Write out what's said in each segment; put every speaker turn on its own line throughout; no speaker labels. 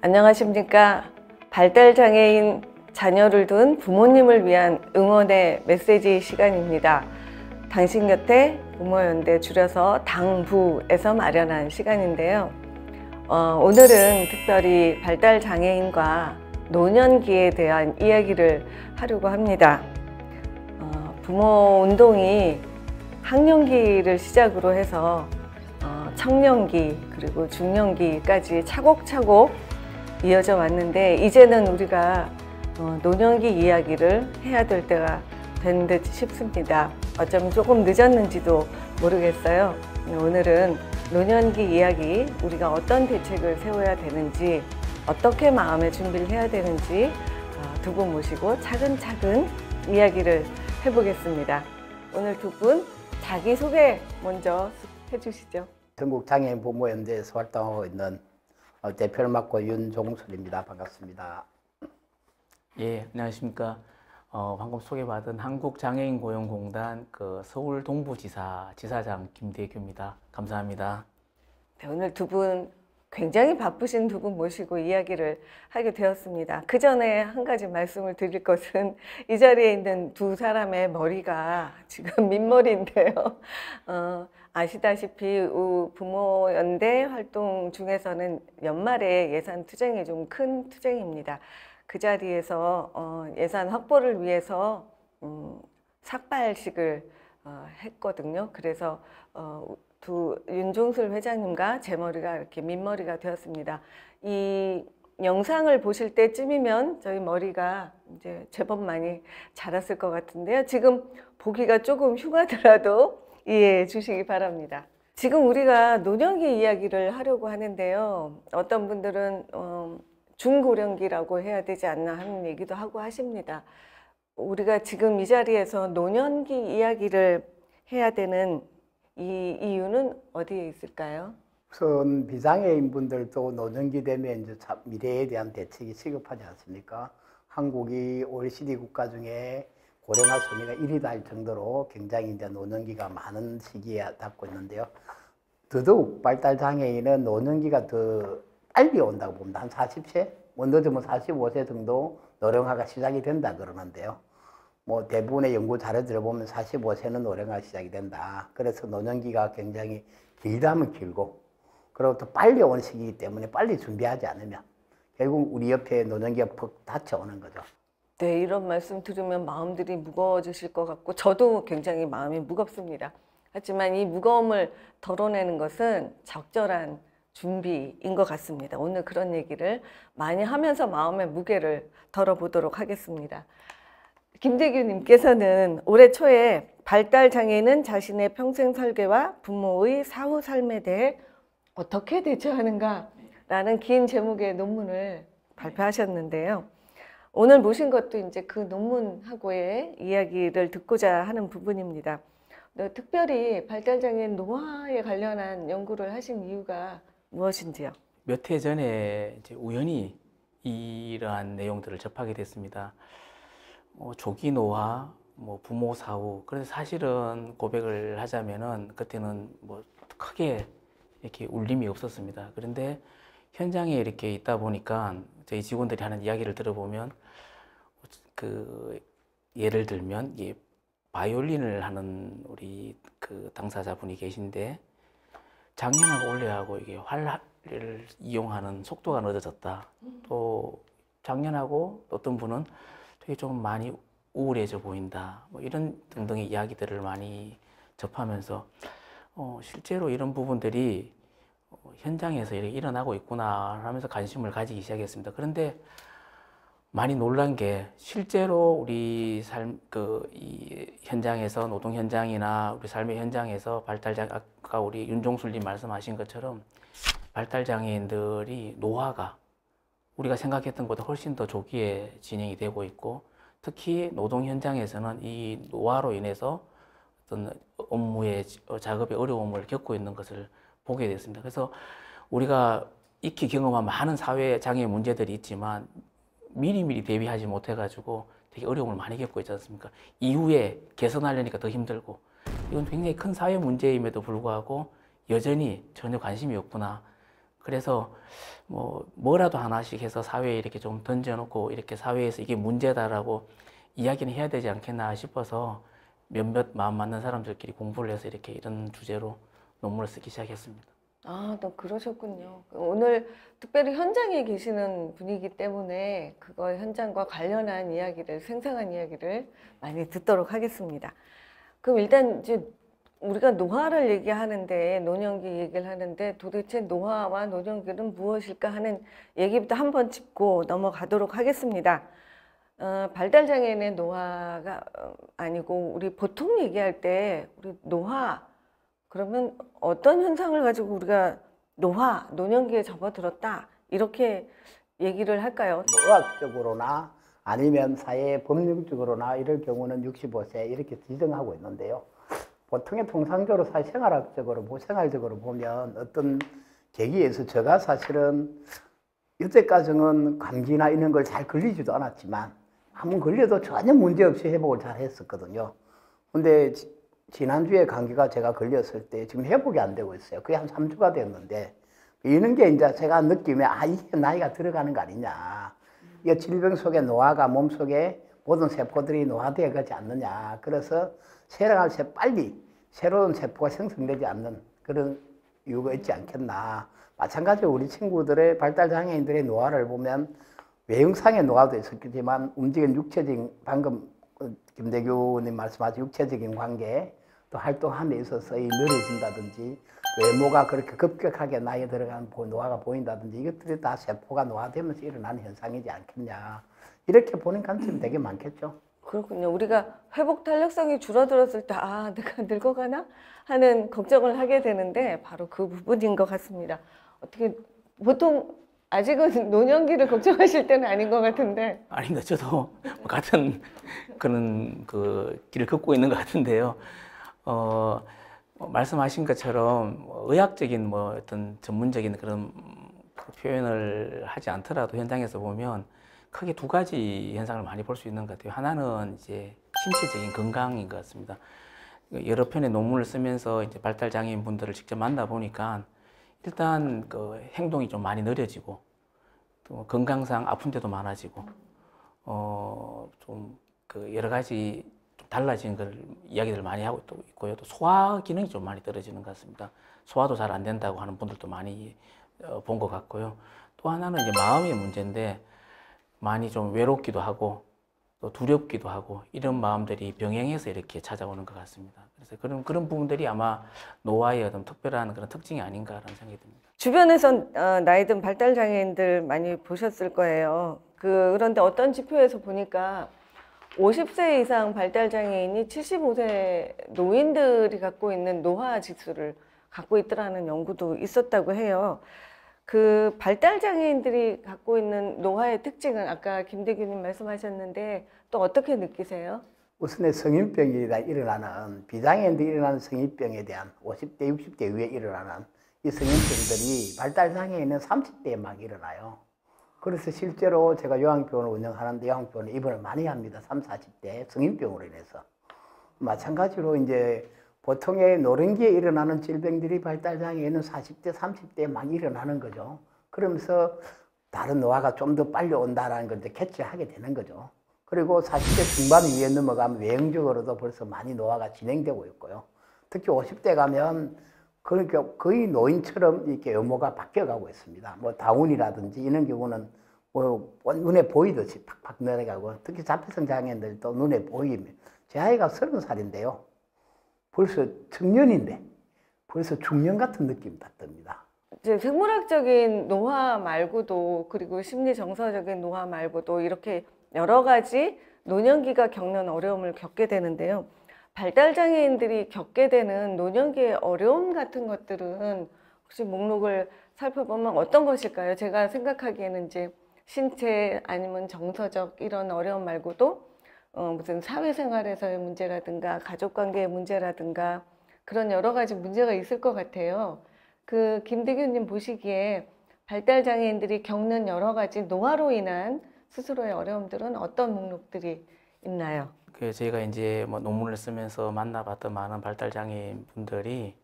안녕하십니까. 발달장애인 자녀를 둔 부모님을 위한 응원의 메시지 시간입니다. 당신 곁에 부모연대, 줄여서 당부에서 마련한 시간인데요. 오늘은 특별히 발달장애인과 노년기에 대한 이야기를 하려고 합니다. 부모 운동이 학령기를 시작으로 해서 청년기 그리고 중년기까지 차곡차곡 이어져 왔는데, 이제는 우리가 노년기 이야기를 해야 될 때가 된 듯 싶습니다. 어쩌면 조금 늦었는지도 모르겠어요. 오늘은 노년기 이야기, 우리가 어떤 대책을 세워야 되는지, 어떻게 마음의 준비를 해야 되는지 두 분 모시고 차근차근 이야기를 해보겠습니다. 오늘 두 분 자기소개 먼저 해주시죠.
전국장애인 부모연대에서 활동하고 있는 대표를 맡고 윤종술입니다. 반갑습니다.
예, 안녕하십니까. 방금 소개받은 한국장애인고용공단 서울 동부지사 지사장 김대규입니다. 감사합니다.
네, 오늘 두 분 굉장히 바쁘신 두 분 모시고 이야기를 하게 되었습니다. 그 전에 한 가지 말씀을 드릴 것은, 이 자리에 있는 두 사람의 머리가 지금 민머리인데요. 아시다시피 부모연대 활동 중에서는 연말에 예산 투쟁이 좀 큰 투쟁입니다. 그 자리에서 예산 확보를 위해서 삭발식을 했거든요. 그래서 윤종술 회장님과 제 머리가 이렇게 민머리가 되었습니다. 이 영상을 보실 때쯤이면 저희 머리가 이제 제법 많이 자랐을 것 같은데요. 지금 보기가 조금 흉하더라도 이해해 주시기 바랍니다. 지금 우리가 노년기 이야기를 하려고 하는데요. 어떤 분들은 중고령기라고 해야 되지 않나 하는 얘기도 하고 하십니다. 우리가 지금 이 자리에서 노년기 이야기를 해야 되는 이 이유는 어디에 있을까요?
우선 비장애인 분들도 노년기 되면 이제 미래에 대한 대책이 시급하지 않습니까? 한국이 OECD 국가 중에 고령화 순위가 1위다 할 정도로 굉장히 이제 노년기가 많은 시기에 닿고 있는데요. 더더욱 발달장애인은 노년기가 더 빨리 온다고 봅니다. 한 40세? 늦으면 45세 정도 노령화가 시작이 된다 그러는데요. 대부분의 연구 자료들을 보면 45세는 노령화 시작이 된다. 그래서 노년기가 굉장히 길다면 길고, 그리고 또 빨리 온 시기이기 때문에 빨리 준비하지 않으면 결국 우리 옆에 노년기가 퍽 닫혀오는 거죠.
네, 이런 말씀 들으면 마음들이 무거워지실 것 같고, 저도 굉장히 마음이 무겁습니다. 하지만 이 무거움을 덜어내는 것은 적절한 준비인 것 같습니다. 오늘 그런 얘기를 많이 하면서 마음의 무게를 덜어보도록 하겠습니다. 김대규님께서는 올해 초에 발달장애인은 자신의 평생 설계와 부모의 사후 삶에 대해 어떻게 대처하는가 라는 긴 제목의 논문을 발표하셨는데요. 오늘 모신 것도 이제 그 논문하고의 이야기를 듣고자 하는 부분입니다. 특별히 발달장애인 노화에 관련한 연구를 하신 이유가 무엇인지요?
몇 해 전에 이제 우연히 이러한 내용들을 접하게 됐습니다. 조기 노화, 부모 사후. 그래서 사실은 고백을 하자면은 그때는 크게 이렇게 울림이 없었습니다. 그런데 현장에 이렇게 있다 보니까 저희 직원들이 하는 이야기를 들어보면, 예를 들면 바이올린을 하는 우리 당사자분이 계신데, 작년하고 올해하고 이게 활을 이용하는 속도가 늦어졌다. 또 작년하고 어떤 분은 되게 좀 많이 우울해져 보인다. 이런 등등의 이야기들을 많이 접하면서 실제로 이런 부분들이 현장에서 이렇게 일어나고 있구나 하면서 관심을 가지기 시작했습니다. 그런데 많이 놀란 게, 실제로 우리 이 현장에서, 노동 현장이나 우리 삶의 현장에서 아까 우리 윤종술님 말씀하신 것처럼 발달장애인들이 노화가 우리가 생각했던 것보다 훨씬 더 조기에 진행이 되고 있고, 특히 노동 현장에서는 이 노화로 인해서 어떤 업무의 작업의 어려움을 겪고 있는 것을 보게 됐습니다. 그래서 우리가 익히 경험한 많은 사회 장애 문제들이 있지만 미리미리 대비하지 못해가지고 되게 어려움을 많이 겪고 있지 않습니까? 이후에 개선하려니까 더 힘들고, 이건 굉장히 큰 사회 문제임에도 불구하고 여전히 전혀 관심이 없구나. 그래서 뭐라도 하나씩 해서 사회에 이렇게 좀 던져놓고 이렇게 사회에서 이게 문제다라고 이야기는 해야 되지 않겠나 싶어서 몇몇 마음 맞는 사람들끼리 공부를 해서 이렇게 이런 주제로 논문을 쓰기 시작했습니다.
아, 또 그러셨군요. 오늘 특별히 현장에 계시는 분이기 때문에 그거 현장과 관련한 이야기를, 생생한 이야기를 많이 듣도록 하겠습니다. 그럼 일단 이제 우리가 노화를 얘기하는데, 노년기 얘기를 하는데 도대체 노화와 노년기는 무엇일까 하는 얘기부터 한번 짚고 넘어가도록 하겠습니다. 발달장애인의 노화가 아니고 우리 보통 얘기할 때 우리 노화 그러면 어떤 현상을 가지고 우리가 노화, 노년기에 접어들었다 이렇게 얘기를 할까요?
의학적으로나 아니면 사회 법률적으로나 이럴 경우는 65세 이렇게 지정하고 있는데요. 보통의 통상적으로 사회생활학적으로, 생활적으로 보면 어떤 계기에서 제가 사실은 여태까지는 감기나 이런 걸 잘 걸리지도 않았지만 한번 걸려도 전혀 문제없이 회복을 잘 했었거든요. 근데 지난주에 감기가 제가 걸렸을 때 지금 회복이 안 되고 있어요. 그게 한 3주가 됐는데 이런 게 이제 제가 느낌에 이게 나이가 들어가는 거 아니냐. 이게 질병 속에 노화가 몸속에 모든 세포들이 노화되어 가지 않느냐. 그래서 세랑할 때 빨리 새로운 세포가 생성되지 않는 그런 이유가 있지 않겠나. 마찬가지로 우리 친구들의 발달장애인들의 노화를 보면 외형상의 노화도 있었겠지만 움직이는 육체적인 방금 김대규님 말씀하신 육체적인 관계 또 활동함에 있어서 이 느려진다든지 외모가 그렇게 급격하게 나이에 들어간 노화가 보인다든지 이것들이 다 세포가 노화되면서 일어나는 현상이지 않겠냐. 이렇게 보는 관점이 되게 많겠죠.
그렇군요. 우리가 회복 탄력성이 줄어들었을 때 내가 늙어가나 하는 걱정을 하게 되는데 바로 그 부분인 것 같습니다. 어떻게 보통 아직은 노년기를 걱정하실 때는 아닌 것 같은데.
아닙니다. 저도 같은 그런 그 길을 걷고 있는 것 같은데요. 말씀하신 것처럼 의학적인 어떤 전문적인 그런 표현을 하지 않더라도 현장에서 보면 크게 두 가지 현상을 많이 볼 수 있는 것 같아요. 하나는 이제 신체적인 건강인 것 같습니다. 여러 편의 논문을 쓰면서 이제 발달 장애인 분들을 직접 만나 보니까 일단 그 행동이 좀 많이 느려지고 또 건강상 아픈 데도 많아지고 좀 그 여러 가지 좀 달라진 걸 이야기들 많이 하고 또 있고요. 또 소화 기능이 좀 많이 떨어지는 것 같습니다. 소화도 잘 안 된다고 하는 분들도 많이 본 것 같고요. 또 하나는 이제 마음의 문제인데 많이 좀 외롭기도 하고 또 두렵기도 하고 이런 마음들이 병행해서 이렇게 찾아오는 것 같습니다. 그래서 그런 부분들이 아마 노화의 어떤 특별한 그런 특징이 아닌가라는 생각이 듭니다.
주변에선 나이 든 발달장애인들 많이 보셨을 거예요. 그런데 어떤 지표에서 보니까 50세 이상 발달장애인이 75세 노인들이 갖고 있는 노화 지수를 갖고 있더라는 연구도 있었다고 해요. 그 발달장애인들이 갖고 있는 노화의 특징은 아까 김대규님 말씀하셨는데 또 어떻게 느끼세요?
우선의 성인병이 일어나는 비장애인들이 일어나는 성인병에 대한 50대, 60대 이후에 일어나는 이 성인병들이 발달장애인은 30대에 막 일어나요. 그래서 실제로 제가 요양병원을 운영하는데 요양병원에 입원을 많이 합니다. 30, 40대 성인병으로 인해서. 마찬가지로 이제 보통의 노령기에 일어나는 질병들이 발달장애에는 40대, 30대에 막 일어나는 거죠. 그러면서 다른 노화가 좀 더 빨리 온다라는 걸 이제 캐치하게 되는 거죠. 그리고 40대 중반 위에 넘어가면 외형적으로도 벌써 많이 노화가 진행되고 있고요. 특히 50대 가면 그러니까 거의 노인처럼 이렇게 외모가 바뀌어가고 있습니다. 다운이라든지 이런 경우는 눈에 보이듯이 팍팍 내려가고 특히 자폐성 장애인들도 눈에 보이면 제 아이가 30살인데요. 벌써 청년인데 벌써 중년 같은 느낌이 듭니다.
이제 생물학적인 노화 말고도 그리고 심리 정서적인 노화 말고도 이렇게 여러 가지 노년기가 겪는 어려움을 겪게 되는데요. 발달장애인들이 겪게 되는 노년기의 어려움 같은 것들은 혹시 목록을 살펴보면 어떤 것일까요? 제가 생각하기에는 이제 신체 아니면 정서적 이런 어려움 말고도 무슨 사회생활에서의 문제라든가 가족관계의 문제라든가 그런 여러 가지 문제가 있을 것 같아요. 김대규님 보시기에 발달장애인들이 겪는 여러 가지 노화로 인한 스스로의 어려움들은 어떤 목록들이 있나요?
저희가 이제 논문을 쓰면서 만나봤던 많은 발달장애인 분들이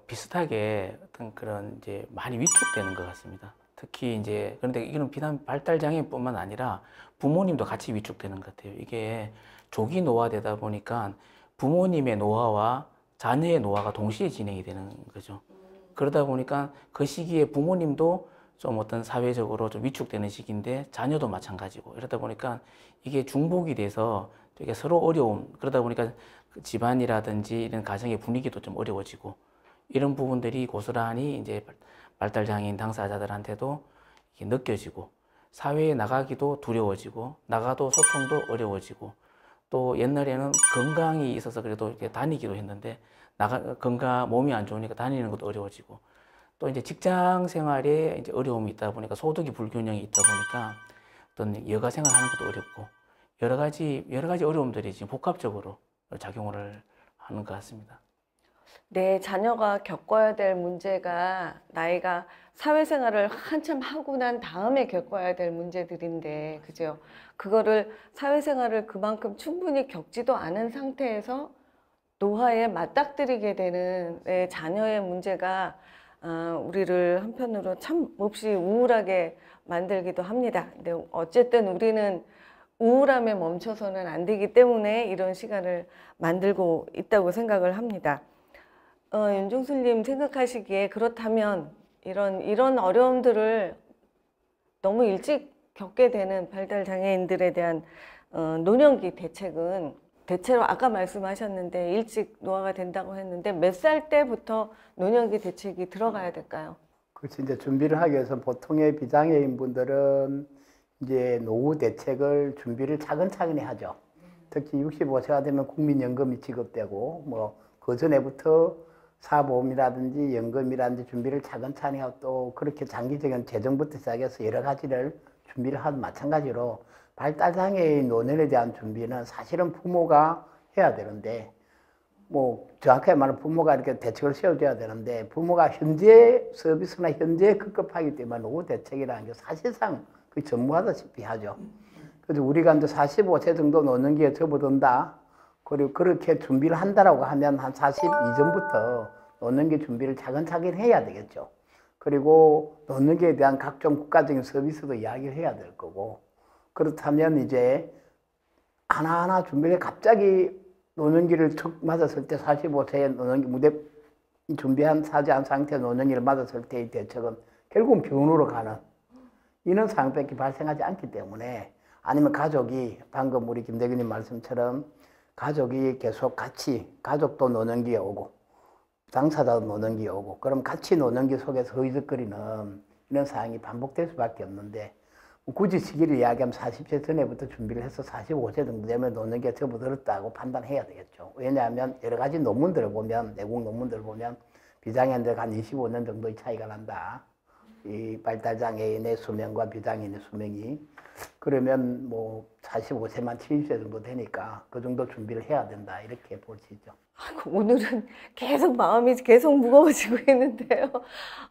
비슷하게 어떤 그런 이제 많이 위축되는 것 같습니다. 특히 이제 그런데 이거는 비단 발달 장애뿐만 아니라 부모님도 같이 위축되는 것 같아요. 이게 조기 노화되다 보니까 부모님의 노화와 자녀의 노화가 동시에 진행이 되는 거죠. 그러다 보니까 그 시기에 부모님도 좀 어떤 사회적으로 좀 위축되는 시기인데 자녀도 마찬가지고 이러다 보니까 이게 중복이 돼서 되게 서로 어려움, 그러다 보니까 그 집안이라든지 이런 가정의 분위기도 좀 어려워지고 이런 부분들이 고스란히 이제 발달장애인 당사자들한테도 이게 느껴지고 사회에 나가기도 두려워지고 나가도 소통도 어려워지고 또 옛날에는 건강이 있어서 그래도 이렇게 다니기도 했는데 몸이 안 좋으니까 다니는 것도 어려워지고 또 이제 직장 생활에 이제 어려움이 있다 보니까 소득이 불균형이 있다 보니까 어떤 여가 생활하는 것도 어렵고 여러 가지 어려움들이 지금 복합적으로 작용을 하는 것 같습니다.
내 자녀가 겪어야 될 문제가 나이가 사회생활을 한참 하고 난 다음에 겪어야 될 문제들인데, 그죠? 그거를 사회생활을 그만큼 충분히 겪지도 않은 상태에서 노화에 맞닥뜨리게 되는 내 자녀의 문제가 우리를 한편으로 참 몹시 우울하게 만들기도 합니다. 근데 어쨌든 우리는 우울함에 멈춰서는 안 되기 때문에 이런 시간을 만들고 있다고 생각을 합니다. 윤종술님 생각하시기에 그렇다면 이런 어려움들을 너무 일찍 겪게 되는 발달 장애인들에 대한 노년기 대책은 대체로 아까 말씀하셨는데 일찍 노화가 된다고 했는데 몇 살 때부터 노년기 대책이 들어가야 될까요?
그렇지. 이제 준비를 하기 위해서 보통의 비장애인 분들은 이제 노후 대책을 준비를 차근차근히 하죠. 특히 65세가 되면 국민연금이 지급되고 뭐 그 전에부터 사보험이라든지 연금이라든지 준비를 차근차근히 하고 또 그렇게 장기적인 재정부터 시작해서 여러 가지를 준비를 하는 마찬가지로 발달장애인 노년에 대한 준비는 사실은 부모가 해야 되는데 뭐 정확하게 말하면 부모가 이렇게 대책을 세워줘야 되는데 부모가 현재 서비스나 현재 급급하기 때문에 노후 대책이라는 게 사실상 그 전무하다시피 하죠. 그래서 우리가 이제 45세 정도 노년기에 접어든다. 그리고 그렇게 준비를 한다라고 하면 한 40 이전부터 노년기 준비를 차근차근 해야 되겠죠. 그리고 노년기에 대한 각종 국가적인 서비스도 이야기를 해야 될 거고 그렇다면 이제 하나하나 준비를 갑자기 노년기를 툭 맞았을 때 45세에 노년기 무대 준비하지 않은 상태의 노년기를 맞았을 때의 대책은 결국은 병원으로 가는 이런 상황밖에 발생하지 않기 때문에 아니면 가족이 방금 우리 김대균님 말씀처럼 가족이 계속 같이 가족도 노년기에 오고 당사자도 노년기에 오고 그럼 같이 노년기 속에서 허위적거리는 이런 상황이 반복될 수밖에 없는데 굳이 시기를 이야기하면 40세 전에부터 준비를 해서 45세 정도 되면 노년기에 접어들었다고 판단해야 되겠죠. 왜냐하면 여러 가지 논문들을 보면 내국 논문들을 보면 비장애인들 한 25년 정도의 차이가 난다. 이 발달장애인의 수명과 비장애인의 수명이 그러면 뭐 45세만 70세 정도 되니까 그 정도 준비를 해야 된다 이렇게 볼 수 있죠.
오늘은 계속 마음이 계속 무거워지고 있는데요.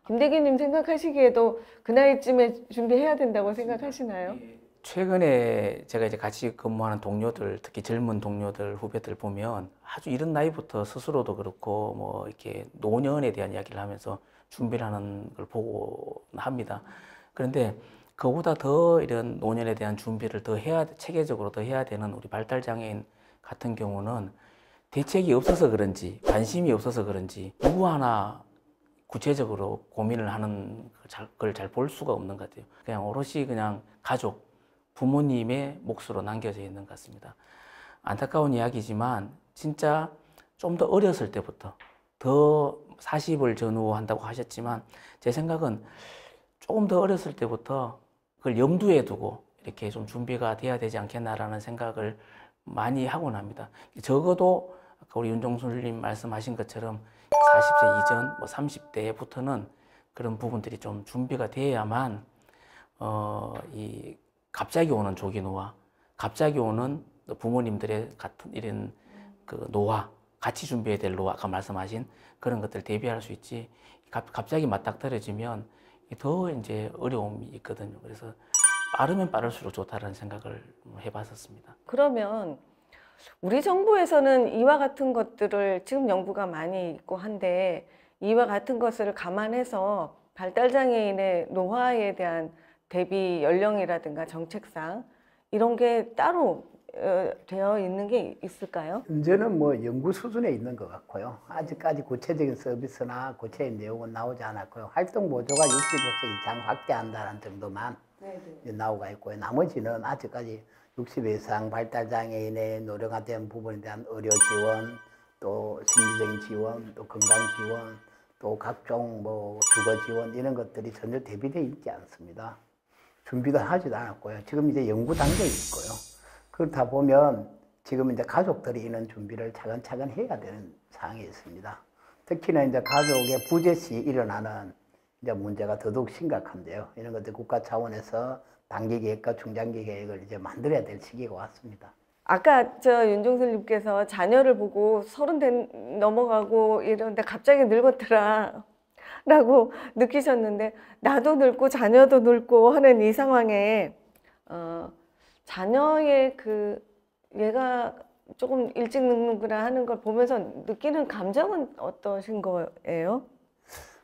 김대기님 생각하시기에도 그 나이쯤에 준비해야 된다고 생각하시나요?
최근에 제가 이제 같이 근무하는 동료들, 특히 젊은 동료들, 후배들 보면 아주 이른 나이부터 스스로도 그렇고 뭐 이렇게 노년에 대한 이야기를 하면서 준비를 하는 걸 보고 합니다. 그런데 그보다 더 이런 노년에 대한 준비를 체계적으로 더 해야 되는 우리 발달장애인 같은 경우는 대책이 없어서 그런지 관심이 없어서 그런지 누구 하나 구체적으로 고민을 하는 걸 잘 볼 수가 없는 것 같아요. 그냥 오롯이 그냥 가족, 부모님의 몫으로 남겨져 있는 것 같습니다. 안타까운 이야기지만 진짜 좀 더 어렸을 때부터 더 40을 전후한다고 하셨지만 제 생각은 조금 더 어렸을 때부터 그걸 염두에 두고 이렇게 좀 준비가 돼야 되지 않겠나라는 생각을 많이 하곤 합니다. 적어도 아까 우리 윤종술님 말씀하신 것처럼 40세 이전, 뭐 30대부터는 그런 부분들이 좀 준비가 돼야만 이 갑자기 오는 조기 노화, 갑자기 오는 부모님들의 같은 이런 그 노화, 같이 준비해야 될 노화, 아까 말씀하신 그런 것들 대비할 수 있지. 갑자기 맞닥뜨려지면 더 이제 어려움이 있거든요. 그래서 빠르면 빠를수록 좋다는 생각을 해봤었습니다.
그러면 우리 정부에서는 이와 같은 것들을 지금 연구가 많이 있고 한데 이와 같은 것을 감안해서 발달장애인의 노화에 대한 대비 연령이라든가 정책상 이런 게 따로 되어 있는 게 있을까요?
현재는 뭐 연구 수준에 있는 것 같고요. 아직까지 구체적인 서비스나 구체적인 내용은 나오지 않았고요. 활동 보조가 65세 이상 확대한다는 정도만 나오고 있고요. 나머지는 아직까지 60세 이상 발달장애인의 노령화된 부분에 대한 의료 지원, 또 심리적인 지원, 또 건강 지원, 또 각종 뭐 주거 지원 이런 것들이 전혀 대비되어 있지 않습니다. 준비도 하지도 않았고요. 지금 이제 연구 단계에 있고요. 그렇다 보면 지금 이제 가족들이 이런 준비를 차근차근 해야 되는 상황에 있습니다. 특히나 이제 가족의 부재 시 일어나는 이제 문제가 더더욱 심각한데요. 이런 것들 국가 차원에서 단기 계획과 중장기 계획을 이제 만들어야 될 시기가 왔습니다.
아까 저 윤종슬님께서 자녀를 보고 30 넘어가고 이런데 갑자기 늙었더라 라고 느끼셨는데 나도 늙고 자녀도 늙고 하는 이 상황에 자녀의 그 얘가 조금 일찍 늙는구나 하는 걸 보면서 느끼는 감정은 어떠신 거예요?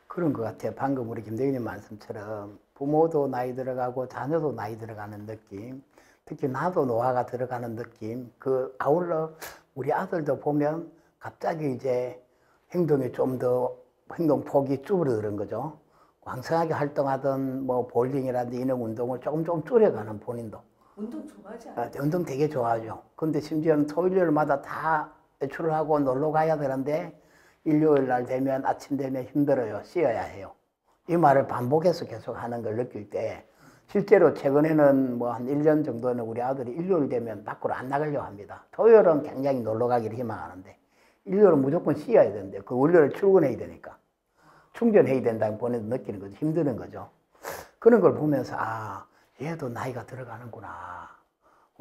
그런 것 같아요. 방금 우리 김대기님 말씀처럼 부모도 나이 들어가고 자녀도 나이 들어가는 느낌, 특히 나도 노화가 들어가는 느낌, 그 아울러 우리 아들도 보면 갑자기 이제 행동이 좀 더 행동 폭이 줄어드는 거죠. 왕성하게 활동하던 뭐 볼링이라든지 이런 운동을 조금 줄여가는 본인도.
운동 좋아하지 않아요?
운동 되게 좋아하죠. 근데 심지어는 토요일마다 다 외출을 하고 놀러 가야 되는데 일요일 날 되면 아침 되면 힘들어요. 쉬어야 해요. 이 말을 반복해서 계속 하는 걸 느낄 때 실제로 최근에는 뭐 한 1년 정도는 우리 아들이 일요일 되면 밖으로 안 나가려고 합니다. 토요일은 굉장히 놀러 가기를 희망하는데 일요일은 무조건 쉬어야 되는데 그 월요일 출근해야 되니까 충전해야 된다고 본인도 느끼는 거죠. 힘드는 거죠. 그런 걸 보면서 아 얘도 나이가 들어가는구나.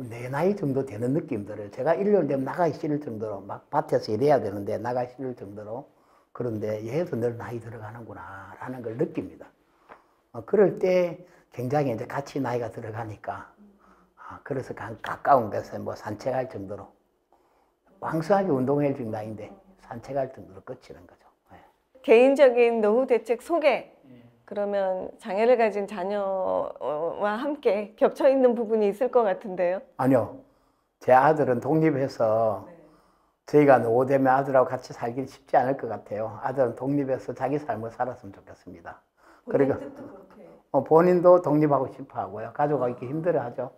내 나이 정도 되는 느낌 들어요. 제가 일요일 되면 나가기 싫을 정도로 막 밭에서 일해야 되는데 나가기 싫을 정도로 그런데 얘도 늘 나이 들어가는구나 라는 걸 느낍니다. 그럴 때 굉장히 이제 같이 나이가 들어가니까 그래서 가까운 데서 뭐 산책할 정도로 왕성하게 운동해야 될 나이인데 산책할 정도로 끝이는 거죠.
개인적인 노후 대책 소개. 그러면 장애를 가진 자녀와 함께 겹쳐 있는 부분이 있을 것 같은데요?
아니요. 제 아들은 독립해서 저희가 노후되면 아들하고 같이 살기 쉽지 않을 것 같아요. 아들은 독립해서 자기 삶을 살았으면 좋겠습니다. 그리고 본인도 독립하고 싶어 하고요. 가족하고 있기 힘들어하죠.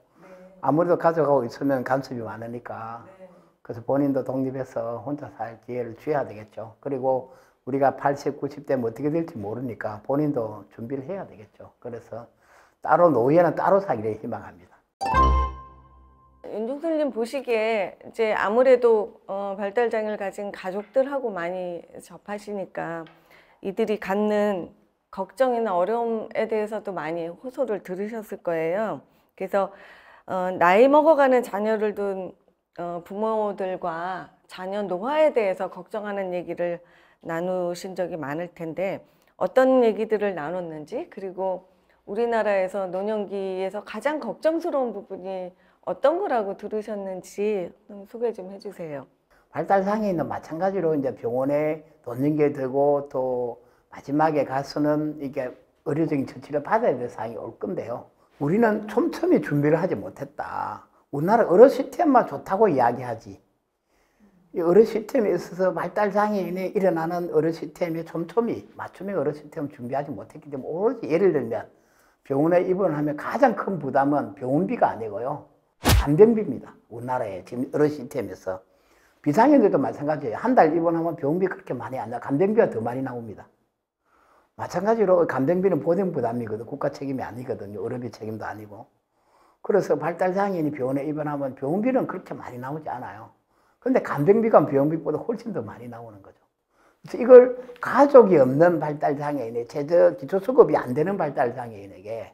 아무래도 가족하고 있으면 간섭이 많으니까. 그래서 본인도 독립해서 혼자 살 기회를 줘야 되겠죠. 그리고 우리가 80, 90대면 어떻게 될지 모르니까 본인도 준비를 해야 되겠죠. 그래서 따로 노후에는 따로 살기를 희망합니다.
윤종슬님 보시기에 이제 아무래도 발달장애를 가진 가족들하고 많이 접하시니까 이들이 갖는 걱정이나 어려움에 대해서도 많이 호소를 들으셨을 거예요. 그래서 나이 먹어가는 자녀를 둔 부모들과 자녀 노화에 대해서 걱정하는 얘기를 나누신 적이 많을 텐데 어떤 얘기들을 나눴는지, 그리고 우리나라에서 노년기에서 가장 걱정스러운 부분이 어떤 거라고 들으셨는지 소개 좀 해주세요.
발달장애인은 마찬가지로 이제 병원에 놓는 게 되고 또 마지막에 가서는 이게 의료적인 처치를 받아야 될 상황이 올 건데요. 우리는 촘촘히 준비를 하지 못했다. 우리나라 의료 시스템만 좋다고 이야기하지. 이 의료 시스템에 있어서 발달장애인이 일어나는 의료 시스템에 촘촘히 맞춤형 의료 시스템을 준비하지 못했기 때문에 오로지 예를 들면 병원에 입원하면 가장 큰 부담은 병원비가 아니고요. 간병비입니다. 우리나라의 지금 의료 시스템에서. 비상인들도 마찬가지예요. 한 달 입원하면 병원비 그렇게 많이 안 나와요. 간병비가 더 많이 나옵니다. 마찬가지로 간병비는 보장 부담이거든요. 국가 책임이 아니거든요. 의료비 책임도 아니고. 그래서 발달장애인이 병원에 입원하면 병원비는 그렇게 많이 나오지 않아요. 그런데 간병비가 병원비보다 훨씬 더 많이 나오는 거죠. 그래서 이걸 가족이 없는 발달장애인의 최저 기초수급이 안 되는 발달장애인에게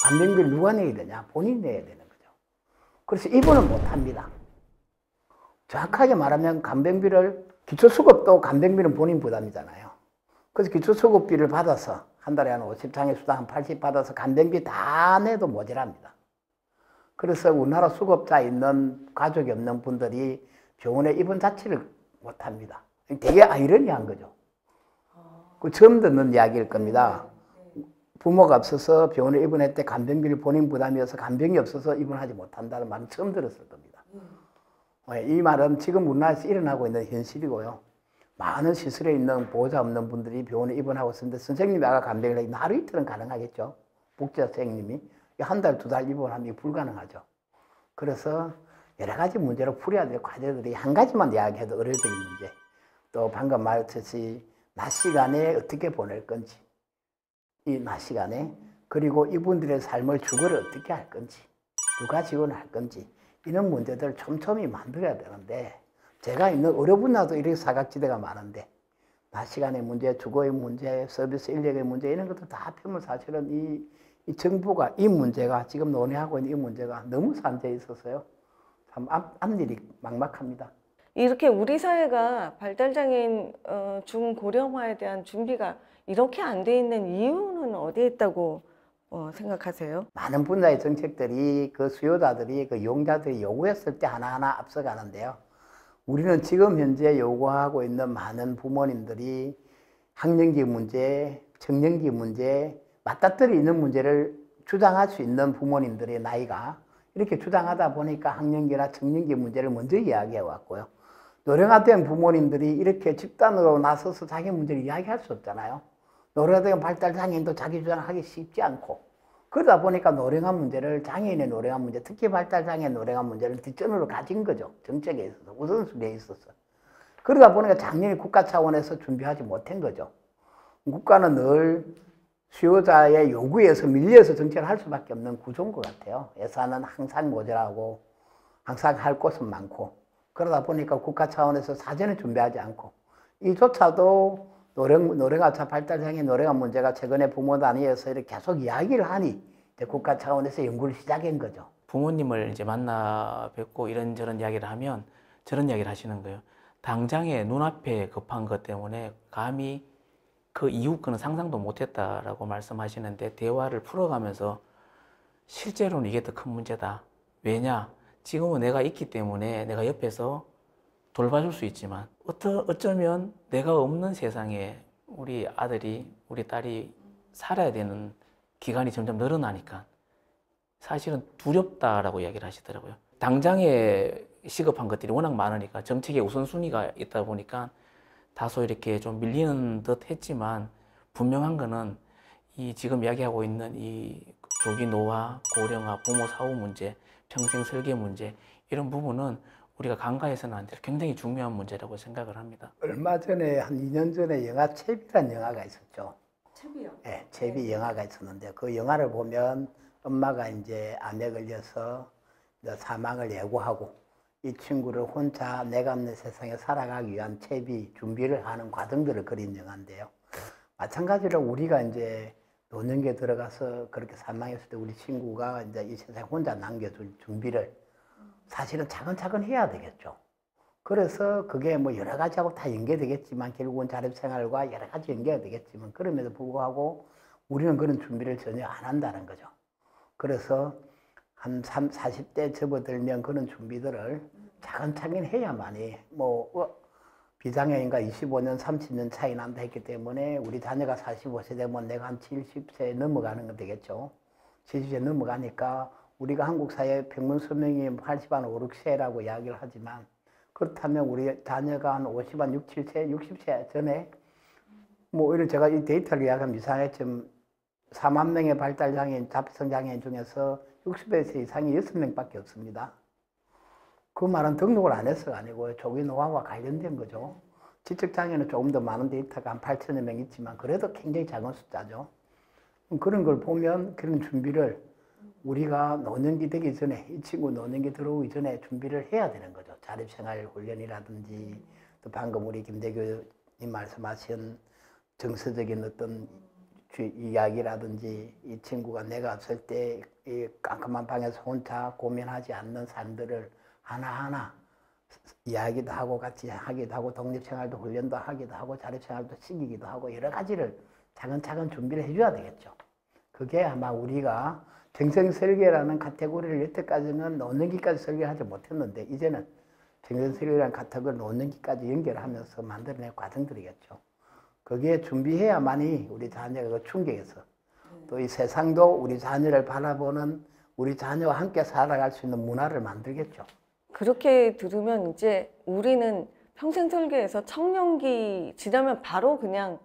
간병비를 누가 내야 되냐? 본인이 내야 되는 거죠. 그래서 입원은 못합니다. 정확하게 말하면 간병비를 기초수급도 간병비는 본인 부담이잖아요. 그래서 기초수급비를 받아서 한 달에 한 50, 장애수당 한 80 받아서 간병비 다 내도 모자랍니다. 그래서 우리나라 수급자 있는 가족이 없는 분들이 병원에 입원 자체를 못합니다. 되게 아이러니한 거죠. 그 처음 듣는 이야기일 겁니다. 부모가 없어서 병원에 입원할 때 간병비를 본인 부담이어서 간병이 없어서 입원하지 못한다는 말은 처음 들었을 겁니다. 이 말은 지금 우리나라에서 일어나고 있는 현실이고요. 많은 시설에 있는 보호자 없는 분들이 병원에 입원하고 있는데 선생님이 아까 간병을 하면 하루 이틀은 가능하겠죠. 복지사 선생님이 한 달, 두 달 입원하면 불가능하죠. 그래서 여러 가지 문제로 풀어야 될 과제들이 한 가지만 이야기해도 의료적인 문제, 또 방금 말했듯이 낮 시간에 어떻게 보낼 건지, 이 낮 시간에, 그리고 이분들의 삶을 주거를 어떻게 할 건지, 누가 지원할 건지, 이런 문제들을 촘촘히 만들어야 되는데, 제가 있는 의료 분야도 이렇게 사각지대가 많은데, 낮 시간의 문제, 주거의 문제, 서비스 인력의 문제, 이런 것들 다 합하면 사실은 이 정부가 이 문제가, 지금 논의하고 있는 이 문제가 너무 산재해 있어서요. 참 앞일이 막막합니다.
이렇게 우리 사회가 발달장애인 중고령화에 대한 준비가 이렇게 안 돼 있는 이유는 어디에 있다고 생각하세요?
많은 분야의 정책들이 그 수요자들이 그 이용자들이 요구했을 때 하나하나 앞서가는데요. 우리는 지금 현재 요구하고 있는 많은 부모님들이 학령기 문제, 청년기 문제, 맞닥뜨려 있는 문제를 주장할 수 있는 부모님들의 나이가 이렇게 주장하다 보니까 학령기나 청년기 문제를 먼저 이야기해 왔고요. 노령화된 부모님들이 이렇게 집단으로 나서서 자기 문제를 이야기할 수 없잖아요. 노령화된 발달장애인도 자기 주장하기 쉽지 않고, 그러다 보니까 노령화 문제를, 장애인의 노령화 문제, 특히 발달장애인 노령화 문제를 뒷전으로 가진 거죠. 정책에 있어서, 우선순위에 있어서. 그러다 보니까 작년에 국가 차원에서 준비하지 못한 거죠. 국가는 늘 수요자의 요구에서 밀려서 정책을 할 수밖에 없는 구조인 것 같아요. 예산은 항상 모자라고, 항상 할 곳은 많고, 그러다 보니까 국가 차원에서 사전에 준비하지 않고, 이조차도 노령화차 발달장애 노령화 문제가 최근에 부모 단위에서 이렇게 계속 이야기를 하니 이제 국가 차원에서 연구를 시작한 거죠.
부모님을 이제 만나 뵙고 이런저런 이야기를 하면 저런 이야기를 하시는 거예요. 당장에 눈앞에 급한 것 때문에 감히 그 이후 거는 상상도 못했다라고 말씀하시는데, 대화를 풀어가면서 실제로는 이게 더 큰 문제다. 왜냐? 지금은 내가 있기 때문에 내가 옆에서 돌봐줄 수 있지만 어쩌면 내가 없는 세상에 우리 아들이, 우리 딸이 살아야 되는 기간이 점점 늘어나니까 사실은 두렵다라고 이야기를 하시더라고요. 당장에 시급한 것들이 워낙 많으니까 정책의 우선순위가 있다 보니까 다소 이렇게 좀 밀리는 듯 했지만, 분명한 거는 이 지금 이야기하고 있는 이 조기 노화, 고령화, 부모 사후 문제, 평생 설계 문제, 이런 부분은 우리가 간과해서는 안 될 굉장히 중요한 문제라고 생각을 합니다.
얼마 전에, 한 2년 전에 영화 채비라는 영화가 있었죠.
채비요?
네, 채비 영화가 있었는데, 그 영화를 보면 엄마가 이제 암에 걸려서 이제 사망을 예고하고, 이 친구를 혼자 내가 없는 세상에 살아가기 위한 채비 준비를 하는 과정들을 그린 영화인데요. 마찬가지로 우리가 이제 노년기에 들어가서 그렇게 사망했을 때 우리 친구가 이제 이 세상에 혼자 남겨줄 준비를 사실은 차근차근 해야 되겠죠. 그래서 그게 뭐 여러 가지하고 다 연계되겠지만, 결국은 자립생활과 여러 가지 연계가 되겠지만, 그럼에도 불구하고 우리는 그런 준비를 전혀 안 한다는 거죠. 그래서 한 40대 접어들면 그런 준비들을 차근차근 해야만이, 비장애인과 25년, 30년 차이 난다 했기 때문에 우리 자녀가 45세 되면 내가 한 70세 넘어가는 건 되겠죠. 70세 넘어가니까 우리가 한국 사회 평균 수명이 80, 한 5, 6세라고 이야기를 하지만, 그렇다면 우리 자녀가 한 50, 한 6, 7세, 60세 전에, 오히려 제가 이 데이터를 이야기하면 이상했지만 4만 명의 발달장애인, 자폐성장애인 중에서 60세 이상이 6명밖에 없습니다. 그 말은 등록을 안 해서가 아니고 조기 노화와 관련된 거죠. 지적장애는 조금 더 많은 데이터가 한 8천여 명 있지만 그래도 굉장히 작은 숫자죠. 그런 걸 보면 그런 준비를 우리가 노년기 되기 전에, 이 친구 노년기 들어오기 전에 준비를 해야 되는 거죠. 자립생활 훈련이라든지, 또 방금 우리 김대교님 말씀하신 정서적인 어떤 이야기라든지, 이 친구가 내가 없을 때 이 깜깜한 방에서 혼자 고민하지 않는 삶들을 하나하나 이야기도 하고 같이 하기도 하고, 독립생활도 훈련도 하기도 하고, 자립생활도 시키기도 하고, 여러 가지를 차근차근 준비를 해줘야 되겠죠. 그게 아마 우리가 평생 설계라는 카테고리를 여태까지는 노년기까지 설계하지 못했는데, 이제는 평생설계라는 카테고리 논문기까지 연결하면서 만들어낸 과정들이겠죠. 거기에 준비해야만이 우리 자녀가 그 충격에서 또 이 세상도 우리 자녀를 바라보는 우리 자녀와 함께 살아갈 수 있는 문화를 만들겠죠.
그렇게 들으면 이제 우리는 평생 설계에서 청년기 지나면 바로 그냥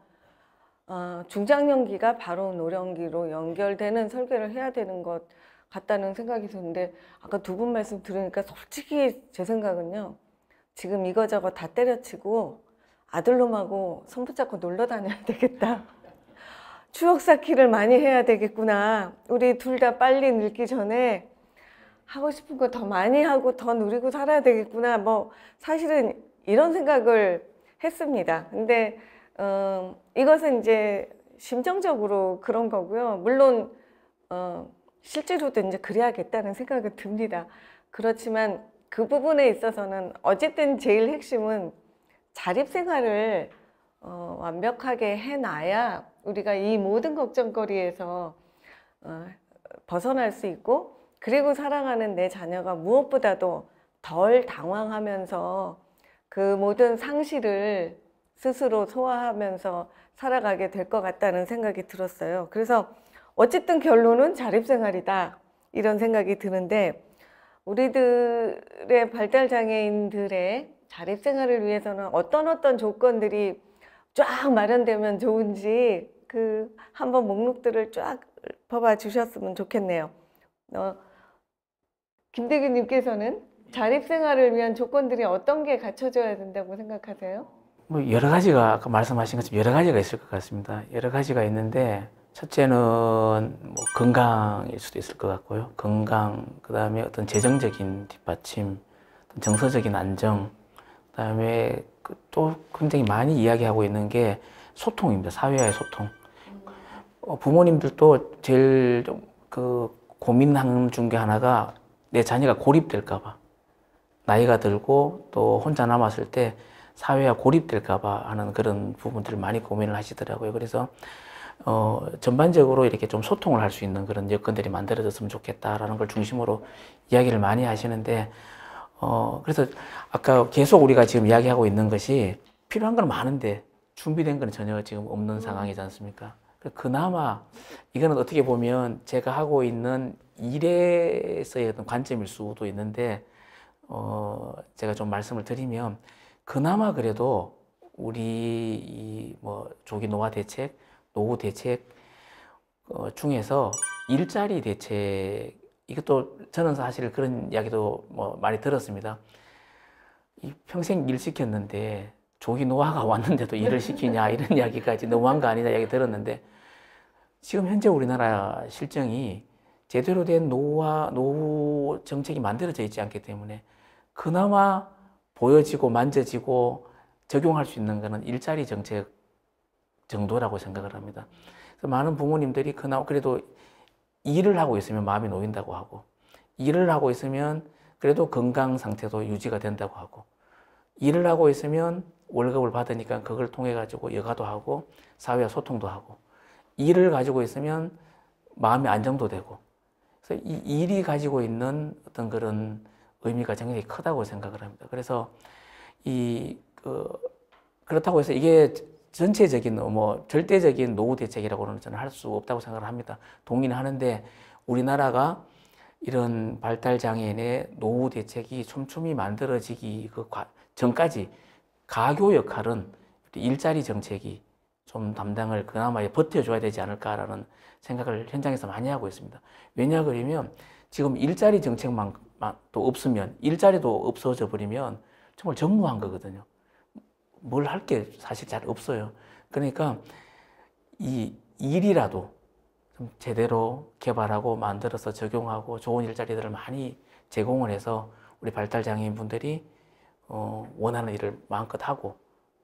중장년기가 바로 노령기로 연결되는 설계를 해야 되는 것 같다는 생각이 드는데 아까 두 분 말씀 들으니까 솔직히 제 생각은요. 지금 이거저거 다 때려치고 아들놈하고 손 붙잡고 놀러 다녀야 되겠다. 추억 쌓기를 많이 해야 되겠구나. 우리 둘 다 빨리 늙기 전에 하고 싶은 거 더 많이 하고 더 누리고 살아야 되겠구나. 뭐 사실은 이런 생각을 했습니다. 근데 이것은 이제 심정적으로 그런 거고요. 물론 실제로도 이제 그래야겠다는 생각은 듭니다. 그렇지만 그 부분에 있어서는 어쨌든 제일 핵심은 자립생활을 완벽하게 해놔야 우리가 이 모든 걱정거리에서 벗어날 수 있고 그리고 사랑하는 내 자녀가 무엇보다도 덜 당황하면서 그 모든 상실을 스스로 소화하면서 살아가게 될 것 같다는 생각이 들었어요. 그래서 어쨌든 결론은 자립생활이다 이런 생각이 드는데 우리들의 발달장애인들의 자립생활을 위해서는 어떤 조건들이 쫙 마련되면 좋은지 그 한번 목록들을 쫙 읊어봐 주셨으면 좋겠네요. 김대규님께서는 자립생활을 위한 조건들이 어떤 게 갖춰져야 된다고 생각하세요?
뭐 여러 가지가 아까 말씀하신 것처럼 여러 가지가 있을 것 같습니다. 여러 가지가 있는데 첫째는 뭐 건강일 수도 있을 것 같고요. 건강, 그 다음에 어떤 재정적인 뒷받침, 어떤 정서적인 안정, 그 다음에 또 굉장히 많이 이야기하고 있는 게 소통입니다. 사회와의 소통. 부모님들도 제일 고민하는 중에 하나가 내 자녀가 고립될까봐. 나이가 들고 또 혼자 남았을 때 사회와 고립될까봐 하는 그런 부분들을 많이 고민을 하시더라고요. 그래서 전반적으로 이렇게 좀 소통을 할 수 있는 그런 여건들이 만들어졌으면 좋겠다라는 걸 중심으로 이야기를 많이 하시는데 그래서 아까 계속 우리가 지금 이야기하고 있는 것이 필요한 건 많은데 준비된 건 전혀 지금 없는 상황이지 않습니까? 그나마 이거는 어떻게 보면 제가 하고 있는 일에서의 어떤 관점일 수도 있는데 제가 좀 말씀을 드리면 그나마 그래도 우리 뭐 조기 노화 대책, 노후 대책 중에서 일자리 대책 이것도 저는 사실 그런 이야기도 뭐 많이 들었습니다. 평생 일 시켰는데 조기 노화가 왔는데도 일을 시키냐 이런 이야기까지 너무한 거 아니냐 이야기 들었는데 지금 현재 우리나라 실정이 제대로 된 노후 정책이 만들어져 있지 않기 때문에 그나마 보여지고 만져지고 적용할 수 있는 것은 일자리 정책 정도라고 생각을 합니다. 그래서 많은 부모님들이 그나마 그래도 일을 하고 있으면 마음이 놓인다고 하고 일을 하고 있으면 그래도 건강 상태도 유지가 된다고 하고 일을 하고 있으면 월급을 받으니까 그걸 통해 가지고 여가도 하고 사회와 소통도 하고 일을 가지고 있으면 마음의 안정도 되고 그래서 이 일이 가지고 있는 어떤 그런 의미가 굉장히 크다고 생각을 합니다. 그래서 그렇다고 해서 이게 전체적인 뭐 절대적인 노후 대책이라고는 저는 할 수 없다고 생각을 합니다. 동의는 하는데 우리나라가 이런 발달 장애인의 노후 대책이 촘촘히 만들어지기 전까지 가교 역할은 일자리 정책이 좀 담당을 그나마 버텨줘야 되지 않을까라는 생각을 현장에서 많이 하고 있습니다. 왜냐 그러면 지금 일자리 정책만 또 없으면 일자리도 없어져 버리면 정말 전무한 거거든요. 뭘 할 게 사실 잘 없어요. 그러니까 이 일이라도 좀 제대로 개발하고 만들어서 적용하고 좋은 일자리들을 많이 제공을 해서 우리 발달장애인 분들이 원하는 일을 마음껏 하고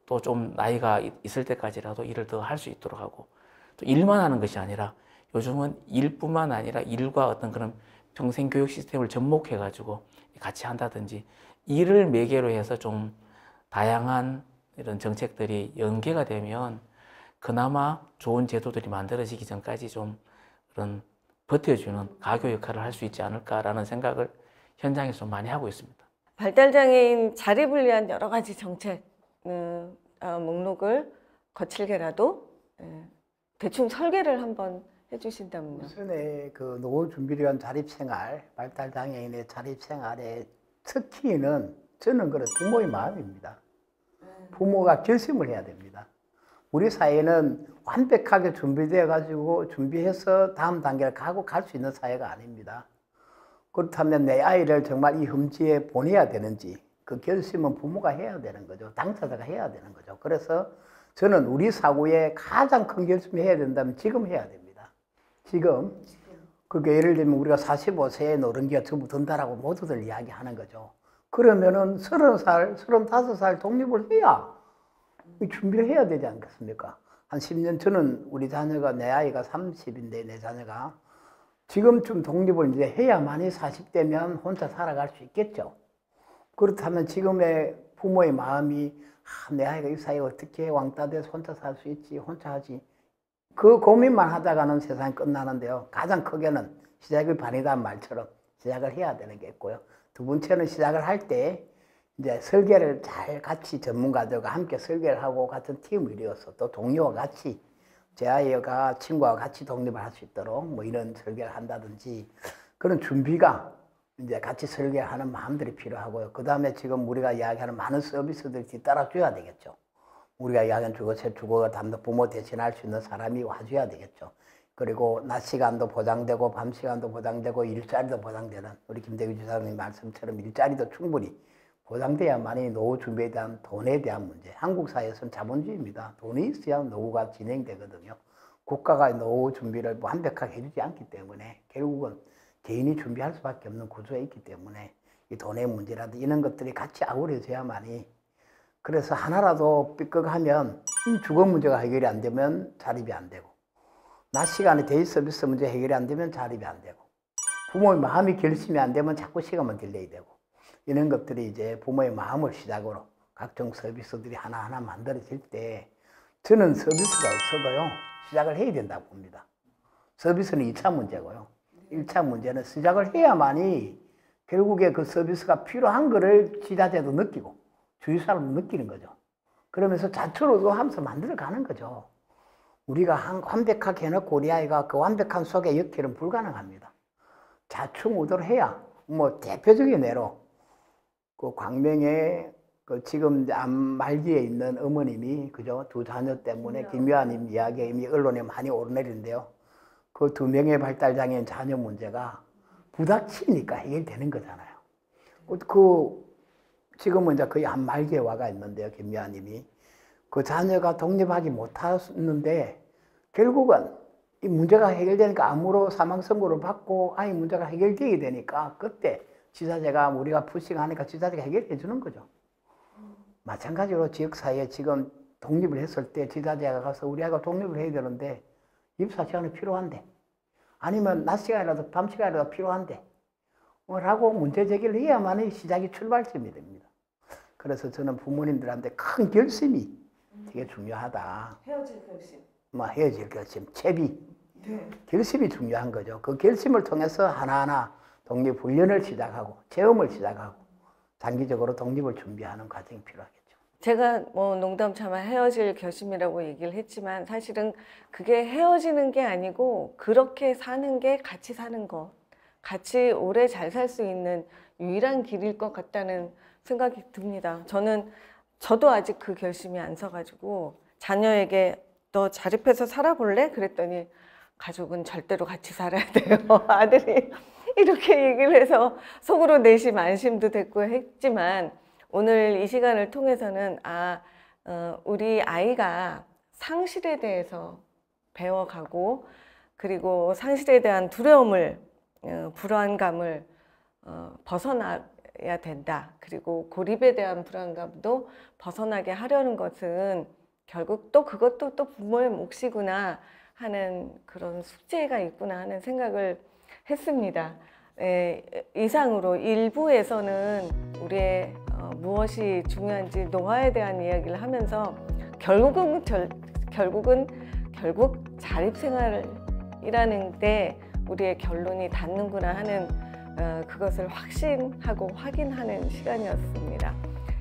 또 좀 나이가 있을 때까지라도 일을 더 할 수 있도록 하고 또 일만 하는 것이 아니라 요즘은 일뿐만 아니라 일과 어떤 그런 평생 교육 시스템을 접목해 가지고 같이 한다든지 일을 매개로 해서 좀 다양한 이런 정책들이 연계가 되면 그나마 좋은 제도들이 만들어지기 전까지 좀 그런 버텨주는 가교 역할을 할 수 있지 않을까라는 생각을 현장에서 좀 많이 하고 있습니다.
발달장애인 자립을 위한 여러 가지 정책 목록을 거칠게라도 대충 설계를 한번 해주신다면요.
우선에 그 노후 준비를 위한 자립생활, 발달장애인의 자립생활의 특히는 저는 그런 부모의 마음입니다. 부모가 결심을 해야 됩니다. 우리 사회는 완벽하게 준비되어 가지고 준비해서 다음 단계를 가고 갈 수 있는 사회가 아닙니다. 그렇다면 내 아이를 정말 이 험지에 보내야 되는지 그 결심은 부모가 해야 되는 거죠. 당사자가 해야 되는 거죠. 그래서 저는 우리 사고에 가장 큰 결심을 해야 된다면 지금 해야 됩니다. 지금. 그게 예를 들면 우리가 45세에 노른기가 전부 든다라고 모두들 이야기하는 거죠. 그러면은 30살, 35살 독립을 해야 준비를 해야 되지 않겠습니까? 한 10년, 저는 우리 자녀가, 내 아이가 30인데 내 자녀가 지금쯤 독립을 이제 해야만이 40대면 혼자 살아갈 수 있겠죠. 그렇다면 지금의 부모의 마음이 내 아이가 이 사회에 어떻게 왕따 돼서 혼자 살 수 있지, 혼자 하지. 그 고민만 하다가는 세상이 끝나는데요. 가장 크게는 시작이 반이다는 말처럼 시작을 해야 되는 게 있고요. 두 번째는 시작을 할 때 이제 설계를 잘 같이 전문가들과 함께 설계를 하고 같은 팀을 이루어서 또 동료와 같이 제 아이가 친구와 같이 독립을 할 수 있도록 뭐 이런 설계를 한다든지 그런 준비가 이제 같이 설계하는 마음들이 필요하고요. 그 다음에 지금 우리가 이야기하는 많은 서비스들이 뒤따라줘야 되겠죠. 우리가 이야기하는 주거 담당 부모 대신할 수 있는 사람이 와줘야 되겠죠. 그리고 낮 시간도 보장되고 밤 시간도 보장되고 일자리도 보장되는 우리 김대규 지사님 말씀처럼 일자리도 충분히 보장돼야만이 노후 준비에 대한 돈에 대한 문제. 한국 사회에서는 자본주의입니다. 돈이 있어야 노후가 진행되거든요. 국가가 노후 준비를 완벽하게 해주지 않기 때문에 결국은 개인이 준비할 수밖에 없는 구조에 있기 때문에 이 돈의 문제라든지 이런 것들이 같이 아우러져야만이 그래서 하나라도 삐걱하면 주거 문제가 해결이 안 되면 자립이 안 되고 낮 시간에 데이 서비스 문제 해결이 안 되면 자립이 안 되고 부모의 마음이 결심이 안 되면 자꾸 시간만 딜레이 되고 이런 것들이 이제 부모의 마음을 시작으로 각종 서비스들이 하나하나 만들어질 때 저는 서비스가 없어도요 시작을 해야 된다고 봅니다. 서비스는 2차 문제고요. 1차 문제는 시작을 해야만이 결국에 그 서비스가 필요한 거를 지자체도 느끼고 주위 사람도 느끼는 거죠. 그러면서 자초로도 하면서 만들어가는 거죠. 우리가 완벽하게 해놓고 우리 아이가 그 완벽한 속에 역할은 불가능합니다. 자충우돌 해야 뭐 대표적인 예로 그 광명에 그 지금 암 말기에 있는 어머님이 그죠 두 자녀 때문에 김여아님 이야기가 이미 언론에 많이 오르내리는데요. 그 2명의 발달장애인 자녀 문제가 부닥치니까 해결되는 거잖아요. 지금은 이제 거의 암 말기에 와가 있는데요. 김여아님이 그 자녀가 독립하기 못했는데 결국은 이 문제가 해결되니까 암으로 사망 선고를 받고 아이 문제가 해결되게 되니까 그때 지자체가 우리가 푸싱하니까 지자체가 해결해 주는 거죠. 마찬가지로 지역사회에 지금 독립을 했을 때 지자체가 가서 우리 아이가 독립을 해야 되는데 입사 시간이 필요한데 아니면 낮 시간이라도 밤 시간이라도 필요한데 라고 문제 제기를 해야만이 시작이 출발점이 됩니다. 그래서 저는 부모님들한테 큰 결심이 되게 중요하다.
헤어질 결심.
헤어질 결심, 채비.
네.
결심이 중요한 거죠. 그 결심을 통해서 하나하나 독립훈련을 시작하고 체험을 시작하고 장기적으로 독립을 준비하는 과정이 필요하겠죠.
제가 뭐 농담 삼아 헤어질 결심이라고 얘기를 했지만 사실은 그게 헤어지는 게 아니고 그렇게 사는 게 같이 사는 것, 같이 오래 잘 살 수 있는 유일한 길일 것 같다는 생각이 듭니다. 저도 아직 그 결심이 안 서가지고 자녀에게 너 자립해서 살아볼래? 그랬더니 가족은 절대로 같이 살아야 돼요. 아들이 이렇게 얘기를 해서 속으로 내심 안심도 됐고 했지만 오늘 이 시간을 통해서는 우리 아이가 상실에 대해서 배워가고 그리고 상실에 대한 두려움을 불안감을 벗어나야 된다. 그리고 고립에 대한 불안감도 벗어나게 하려는 것은 결국 또 그것도 또 부모의 몫이구나 하는 그런 숙제가 있구나 하는 생각을 했습니다. 이상으로 1부에서는 우리의 무엇이 중요한지 노화에 대한 이야기를 하면서 결국 자립생활이라는 데 우리의 결론이 닿는구나 하는 그것을 확신하고 확인하는 시간이었습니다.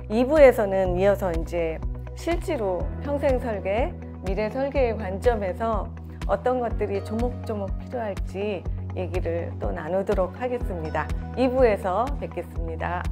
2부에서는 이어서 이제 실제로 평생 설계, 미래 설계의 관점에서 어떤 것들이 조목조목 필요할지 얘기를 또 나누도록 하겠습니다. 2부에서 뵙겠습니다.